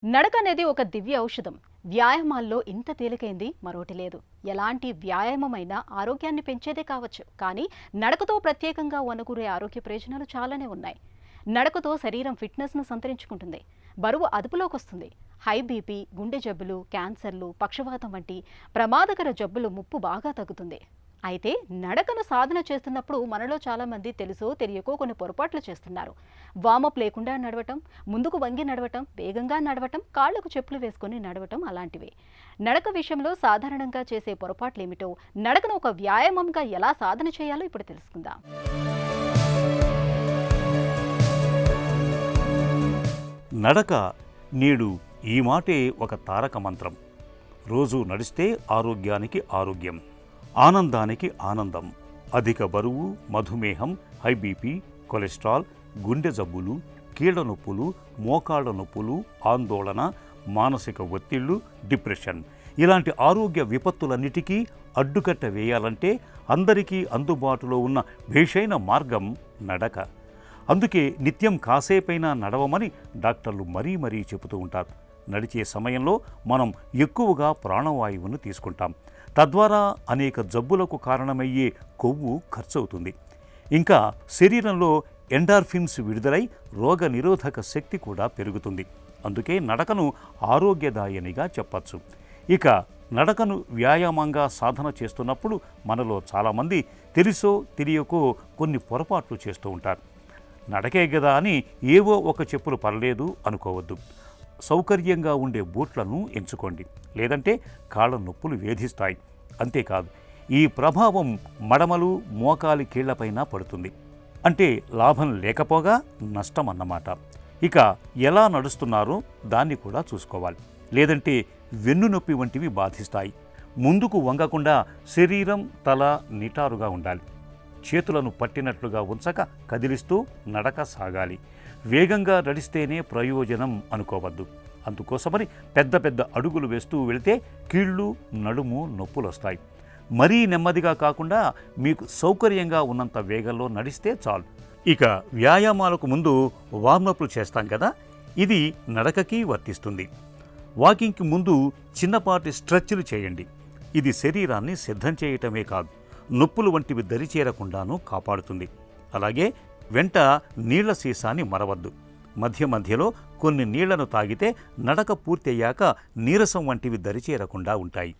నడక అనేది ఒక దివ్య ఔషధం. వ్యాయామాల్లో ఇంత తేలికైంది మరోటి లేదు. ఎలాంటి వ్యాయామమైనా ఆరోగ్యాన్ని పెంచేదే కావచ్చు. కానీ నడకతో ప్రత్యేకంగా వనగూరే ఆరోగ్య ప్రయోజనాలు చాలానే ఉన్నాయి. నడకతో శరీరం ఫిట్నెస్ను సంతరించుకుంటుంది. బరువు అదుపులోకి వస్తుంది. హై బీపీ, గుండె జబ్బులు, క్యాన్సర్లు, పక్షవాతం వంటి ప్రమాదకర జబ్బులు ముప్పు బాగా తగ్గుతుంది. అయితే నడకను సాధన చేస్తున్నప్పుడు మనలో చాలామంది తెలుసో తెలియకో కొన్ని పొరపాట్లు చేస్తున్నారు. వామప్ లేకుండా నడవటం, ముందుకు వంగి నడవటం, వేగంగా నడవటం, కాళ్లకు చెప్పులు వేసుకొని నడవటం అలాంటివి. నడక విషయంలో సాధారణంగా చేసే పొరపాట్లు ఏమిటో, నడకను ఒక వ్యాయామంగా ఎలా సాధన చేయాలో ఇప్పుడు తెలుసుకుందాం. నడక నేడు ఈ మాటే ఒక తారక మంత్రం. రోజు నడిస్తే ఆరోగ్యానికి ఆరోగ్యం, ఆనందానికి ఆనందం. అధిక బరువు, మధుమేహం, హై బీపీ, కొలెస్ట్రాల్, గుండె జబ్బులు, కీళ్ల నొప్పులు, మోకాళ్ల నొప్పులు, ఆందోళన, మానసిక ఒత్తిళ్లు, డిప్రెషన్ ఇలాంటి ఆరోగ్య విపత్తులన్నిటికీ అడ్డుకట్ట వేయాలంటే అందరికీ అందుబాటులో ఉన్న భేషైన మార్గం నడక. అందుకే నిత్యం కాసేపైనా నడవమని డాక్టర్లు మరీ చెబుతూ ఉంటారు. నడిచే సమయంలో మనం ఎక్కువగా ప్రాణవాయువును తీసుకుంటాం. తద్వారా అనేక జబ్బులకు కారణమయ్యే కొవ్వు ఖర్చవుతుంది. ఇంకా శరీరంలో ఎండార్ఫిన్స్ విడుదలై రోగ నిరోధక శక్తి కూడా పెరుగుతుంది. అందుకే నడకను ఆరోగ్యదాయనిగా చెప్పచ్చు. ఇక నడకను వ్యాయామంగా సాధన చేస్తున్నప్పుడు మనలో చాలామంది తెలుసో తెలియకో కొన్ని పొరపాట్లు చేస్తూ ఉంటారు. నడకే కదా అని ఏవో ఒక చెప్పులు పర్లేదు అనుకోవద్దు. సౌకర్యంగా ఉండే బూట్లను ఎంచుకోండి. లేదంటే కాళ్ళ నొప్పులు వేధిస్తాయి. అంతేకాదు, ఈ ప్రభావం మడమలు, మోకాలి కీళ్లపైన పడుతుంది. అంటే లాభం లేకపోగా నష్టం అన్నమాట. ఇక ఎలా నడుస్తున్నారో దాన్ని కూడా చూసుకోవాలి. లేదంటే వెన్నునొప్పి వంటివి బాధిస్తాయి. ముందుకు వంగకుండా శరీరం, తల నిటారుగా ఉండాలి. చేతులను పట్టినట్లుగా ఉంచక కదిలిస్తూ నడక సాగాలి. వేగంగా నడిస్తేనే ప్రయోజనం అనుకోవద్దు. అందుకోసమని పెద్ద అడుగులు వేస్తూ వెళితే కీళ్ళు, నడుము నొప్పులొస్తాయి. మరీ నెమ్మదిగా కాకుండా మీకు సౌకర్యంగా ఉన్నంత వేగంలో నడిస్తే చాలు. ఇక వ్యాయామాలకు ముందు వార్మప్లు చేస్తాం కదా, ఇది నడకకి వర్తిస్తుంది. వాకింగ్కి ముందు చిన్నపాటి స్ట్రెచ్లు చేయండి. ఇది శరీరాన్ని సిద్ధం చేయటమే కాదు, నొప్పులు వంటివి దరిచేరకుండాను కాపాడుతుంది. అలాగే వెంట నీళ్ల సీసాని మరవద్దు. మధ్యలో కొన్ని నీళ్లను తాగితే నడక పూర్తయ్యాక నీరసం వంటివి దరిచేరకుండా ఉంటాయి.